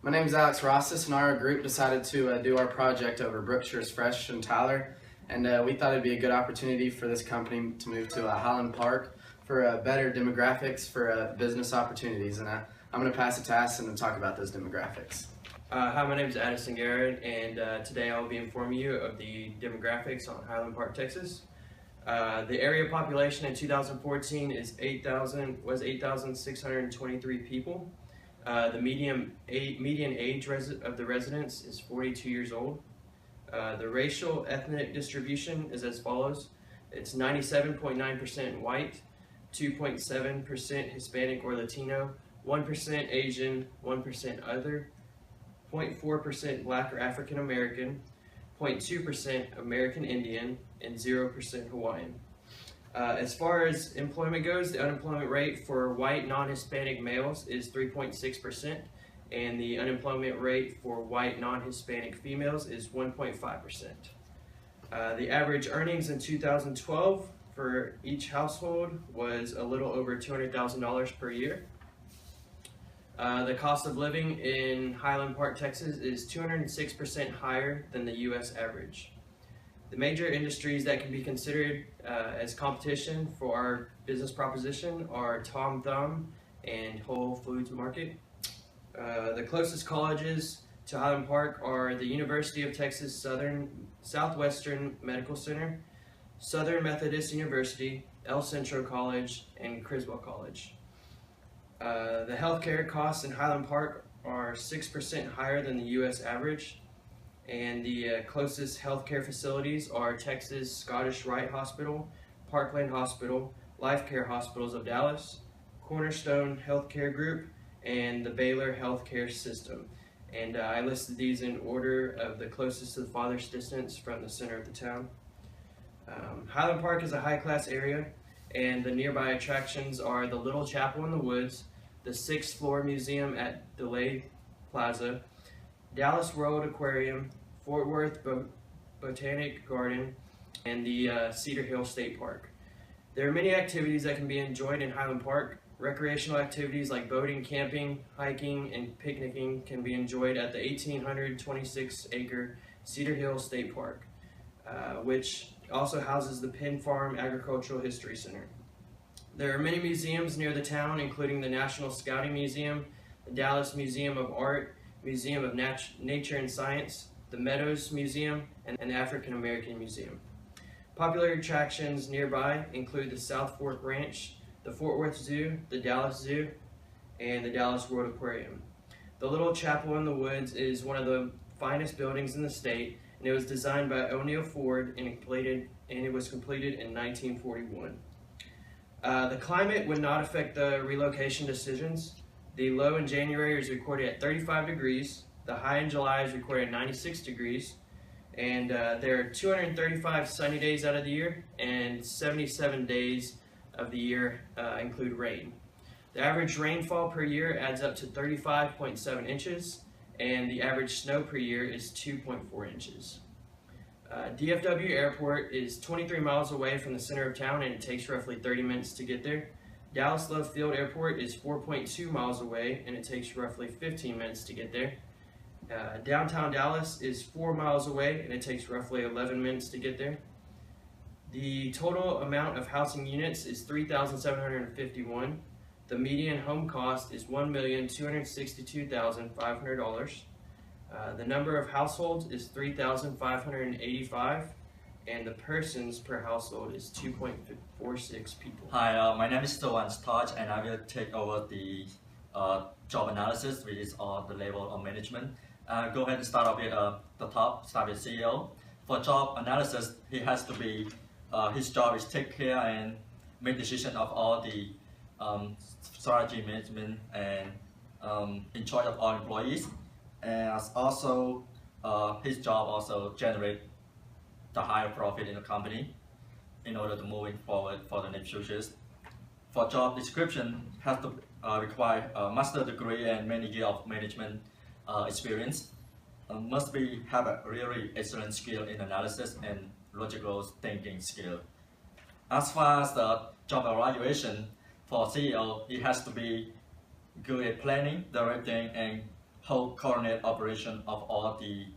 My name is Alex Rossis, and our group decided to do our project over Brookshire's Fresh and Tyler, and we thought it'd be a good opportunity for this company to move to Highland Park for better demographics for business opportunities. And I'm going to pass it to Addison and talk about those demographics. Hi, my name is Addison Garrett, and today I will be informing you of the demographics on Highland Park, Texas. The area population in 2014 was 8,623 people. The median age of the residents is 42 years old. The racial ethnic distribution is as follows. It's 97.9% white, 2.7% Hispanic or Latino, 1% Asian, 1% other, 0.4% Black or African American, 0.2% American Indian, and 0% Hawaiian. As far as employment goes, the unemployment rate for white non-Hispanic males is 3.6%, and the unemployment rate for white non-Hispanic females is 1.5%. The average earnings in 2012 for each household was a little over $200,000 per year. The cost of living in Highland Park, Texas is 206% higher than the U.S. average. The major industries that can be considered as competition for our business proposition are Tom Thumb and Whole Foods Market. The closest colleges to Highland Park are the University of Texas Southwestern Medical Center, Southern Methodist University, El Centro College, and Criswell College. The healthcare costs in Highland Park are 6% higher than the U.S. average, and the closest healthcare facilities are Texas Scottish Rite Hospital, Parkland Hospital, Life Care Hospitals of Dallas, Cornerstone Healthcare Group, and the Baylor Healthcare System. And I listed these in order of the closest to the farthest distance from the center of the town. Highland Park is a high-class area, and the nearby attractions are the Little Chapel in the Woods, the 6th floor museum at DeLay Plaza, Dallas World Aquarium, Fort Worth Botanic Garden, and the Cedar Hill State Park. There are many activities that can be enjoyed in Highland Park. Recreational activities like boating, camping, hiking, and picnicking can be enjoyed at the 1,826-acre Cedar Hill State Park, which also houses the Penn Farm Agricultural History Center. There are many museums near the town, including the National Scouting Museum, the Dallas Museum of Art, Museum of Nature and Science, the Meadows Museum, and the African American Museum. Popular attractions nearby include the South Fork Ranch, the Fort Worth Zoo, the Dallas Zoo, and the Dallas World Aquarium. The Little Chapel in the Woods is one of the finest buildings in the state, and it was designed by O'Neill Ford and it was completed in 1941. The climate would not affect the relocation decisions. The low in January is recorded at 35 degrees, the high in July is recorded at 96 degrees, and there are 235 sunny days out of the year, and 77 days of the year include rain. The average rainfall per year adds up to 35.7 inches, and the average snow per year is 2.4 inches. DFW Airport is 23 miles away from the center of town, and it takes roughly 30 minutes to get there. Dallas Love Field Airport is 4.2 miles away, and it takes roughly 15 minutes to get there. Downtown Dallas is 4 miles away, and it takes roughly 11 minutes to get there. The total amount of housing units is 3,751. The median home cost is $1,262,500. The number of households is 3,585. And the persons per household is 2.46 people. Hi, my name is Towan Taj, and I will take over the job analysis, which is the level of management. Go ahead and start off with the top, start with CEO. For job analysis, he has to be, his job is take care and make decision of all the strategy management and in charge of all employees. And also, his job also generate the higher profit in the company in order to moving forward for the next futures. For job description, has to require a master degree and many years of management experience. Must have a really excellent skill in analysis and logical thinking skill. As far as the job evaluation for CEO, he has to be good at planning, directing, and coordinate operation of all the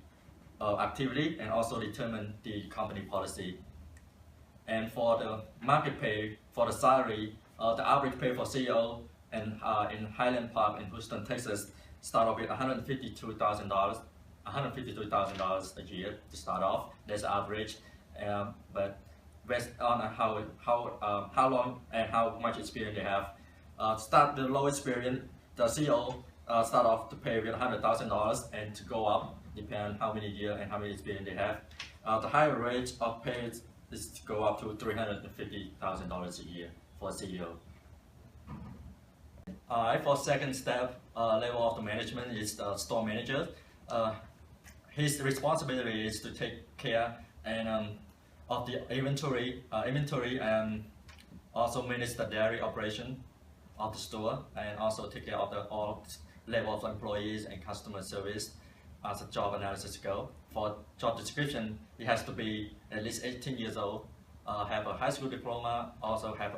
activity and also determine the company policy. And for the market pay, for the salary, the average pay for CEO in Highland Park in Houston, Texas, start off with $152,000 a year to start off. That's average, but based on how long and how much experience they have. Start the low experience, the CEO start off to pay with $100,000 and to go up, depend on how many years and how many experience they have. The higher rate of pay is to go up to $350,000 a year for a CEO. Alright, for second step level of the management is the store manager. His responsibility is to take care of the inventory and also manage the dairy operation of the store, and also take care of all level of employees and customer service as a job analysis go. For job description, he has to be at least 18 years old, have a high school diploma, also have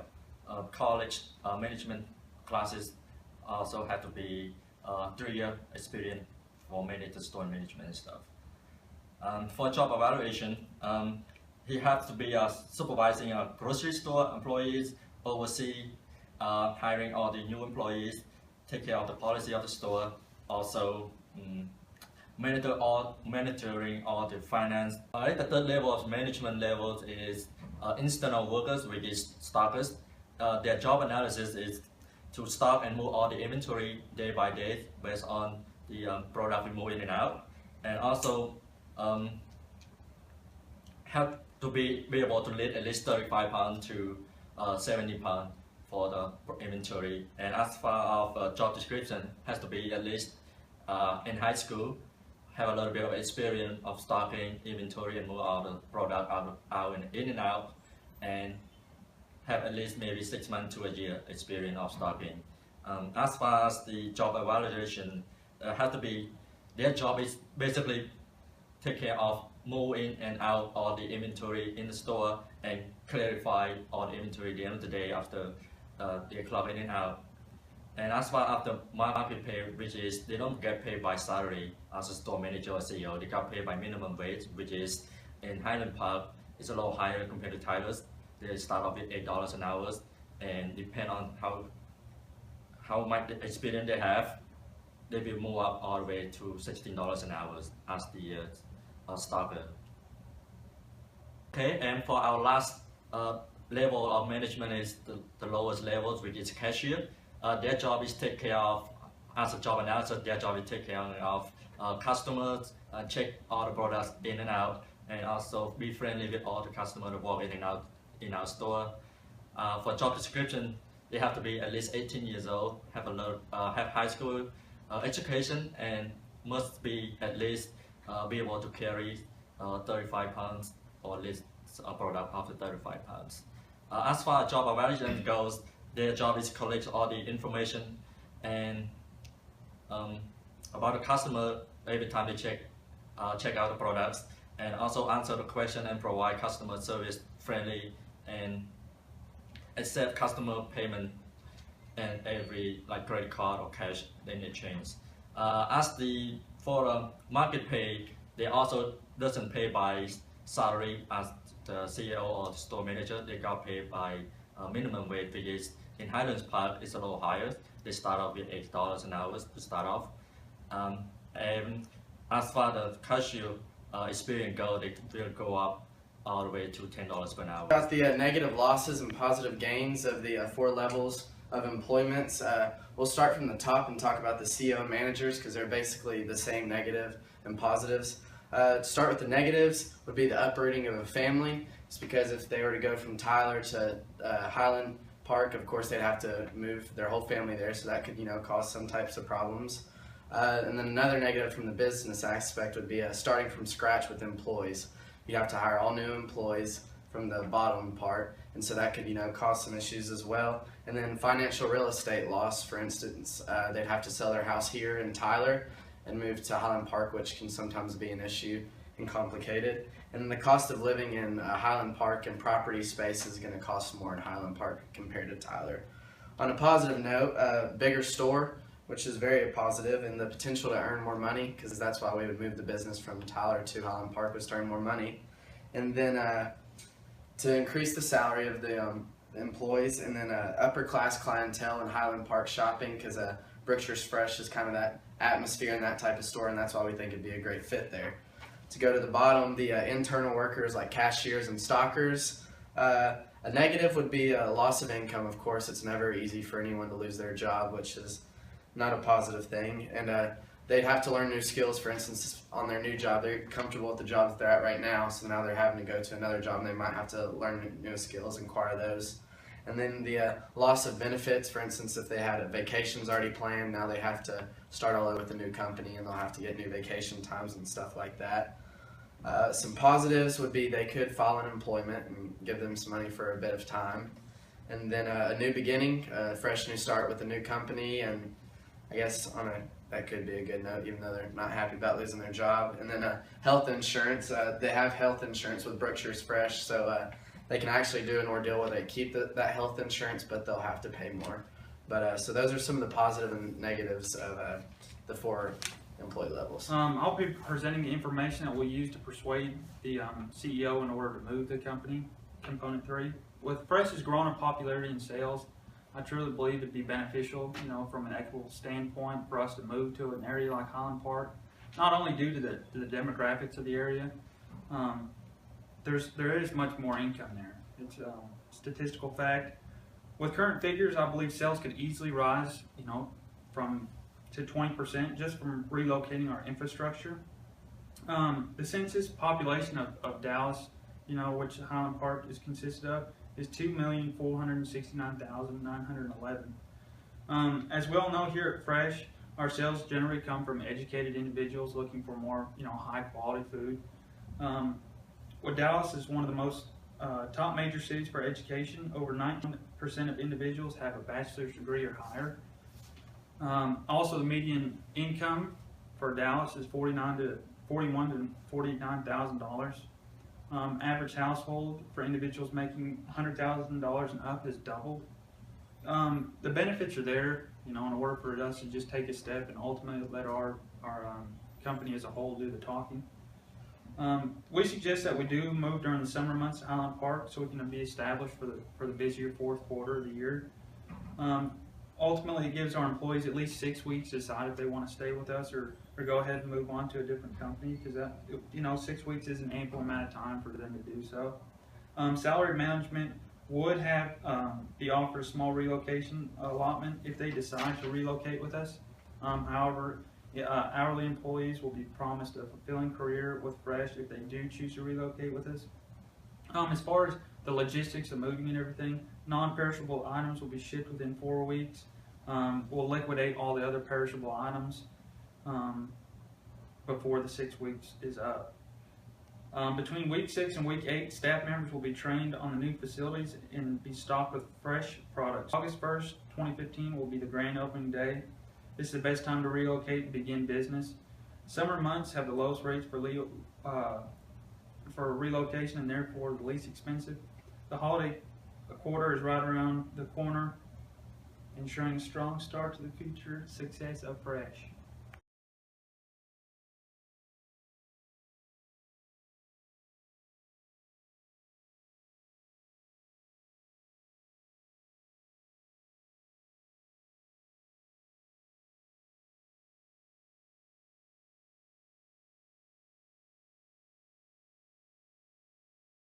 a college management classes, also have to be 3-year experience for managing the store management and stuff. For job evaluation, he has to be supervising a grocery store employees, oversee hiring all the new employees, take care of the policy of the store, also monitoring all the finance. The third level of management levels is internal workers, which is stockers. Their job analysis is to stock and move all the inventory day by day based on the product we move in and out, and also have to be able to lead at least 35 pounds to 70 pounds for the inventory. And as far as job description, has to be at least in high school, have a little bit of experience of stocking inventory and move all the product out and in and out, and have at least maybe 6 months to a year experience of stocking. As far as the job evaluation, has to be, their job is basically take care of move in and out all the inventory in the store and clarify all the inventory at the end of the day after they clock in and out. And as far as the market pay, which is they don't get paid by salary as a store manager or CEO, they got paid by minimum wage, which is in Highland Park is a little higher compared to Tyler's. They start off with $8 an hour, and depend on how much experience they have, they will move up all the way to $16 an hour as the starter. Okay, and for our last level of management is the lowest levels, which is cashier. Their job is take care of, as a job analysis, their job is take care of customers, check all the products in and out, and also be friendly with all the customers that walk in and out in our store. For job description, they have to be at least 18 years old, have high school education, and must be at least be able to carry 35 pounds or at least a product after 35 pounds. As far as job evaluation goes, their job is collect all the information and about the customer every time they check out the products, and also answer the question and provide customer service friendly and accept customer payment and every like credit card or cash they need change. For market pay, they also doesn't pay by salary as the CEO or the store manager. They got paid by minimum wage, which is in Highlands Park it's a little higher. They start off with $8 an hour to start off. And as far as the cashier experience go, they will go up all the way to $10 per hour. About the negative losses and positive gains of the 4 levels of employments. We'll start from the top and talk about the CEO and managers, because they're basically the same negative and positives. To start with the negatives would be the uprooting of a family. It's because if they were to go from Tyler to Highland Park, of course they'd have to move their whole family there, so that could cause some types of problems. And then another negative from the business aspect would be starting from scratch with employees. You'd have to hire all new employees from the bottom part, and so that could cause some issues as well. And then financial real estate loss, for instance, they'd have to sell their house here in Tyler and move to Highland Park, which can sometimes be an issue and complicated. And then the cost of living in Highland Park and property space is going to cost more in Highland Park compared to Tyler. On a positive note, bigger store which is very positive, and the potential to earn more money, because that's why we would move the business from Tyler to Highland Park, was to earn more money. And then to increase the salary of the employees, and then upper class clientele in Highland Park shopping, because Brookshire's Fresh is kind of that atmosphere and that type of store, and that's why we think it'd be a great fit there. To go to the bottom, the internal workers like cashiers and stockers. A negative would be a loss of income, of course. It's never easy for anyone to lose their job, which is not a positive thing. And they'd have to learn new skills. For instance, on their new job, they're comfortable with the job that they're at right now, so now they're having to go to another job and they might have to learn new skills and acquire those. And then the loss of benefits, for instance, if they had vacations already planned, now they have to start all over with a new company and they'll have to get new vacation times and stuff like that. Some positives would be they could file unemployment and give them some money for a bit of time. And then a new beginning, a fresh new start with a new company, and I guess that could be a good note, even though they're not happy about losing their job. And then health insurance. They have health insurance with Brookshire's Fresh, so they can actually do an ordeal where they keep that health insurance, but they'll have to pay more. But so those are some of the positive and negatives of the 4 employee levels. I'll be presenting the information that we use to persuade the CEO in order to move the company, component 3. With Fresh's growing in popularity and sales, I truly believe it'd be beneficial, from an equitable standpoint, for us to move to an area like Highland Park, not only due to the demographics of the area. There is much more income there. It's a statistical fact. With current figures, I believe sales could easily rise, to 20% just from relocating our infrastructure. The census population of Dallas, which Highland Park is consisted of, is 2,469,911. As we all know, here at Fresh, our sales generally come from educated individuals looking for more, high quality food. Dallas is one of the most top major cities for education. Over 90% of individuals have a bachelor's degree or higher. Also, the median income for Dallas is $41,000 to $49,000. Average household for individuals making $100,000 and up has doubled. The benefits are there, in order for us to just take a step and ultimately let our company as a whole do the talking. We suggest that we do move during the summer months to Highland Park so we can be established for the busier 4th quarter of the year. Ultimately, it gives our employees at least 6 weeks to decide if they want to stay with us or go ahead and move on to a different company, because 6 weeks is an ample amount of time for them to do so. Salary management would have be offered a small relocation allotment if they decide to relocate with us. However, hourly employees will be promised a fulfilling career with Fresh if they do choose to relocate with us. As far as the logistics of moving and everything, non-perishable items will be shipped within 4 weeks. We'll liquidate all the other perishable items before the 6 weeks is up. Between week 6 and week 8, staff members will be trained on the new facilities and be stocked with fresh products. August 1st, 2015 will be the grand opening day. This is the best time to relocate and begin business. Summer months have the lowest rates for relocation and therefore the least expensive. The holiday quarter is right around the corner, ensuring a strong start to the future success of Fresh.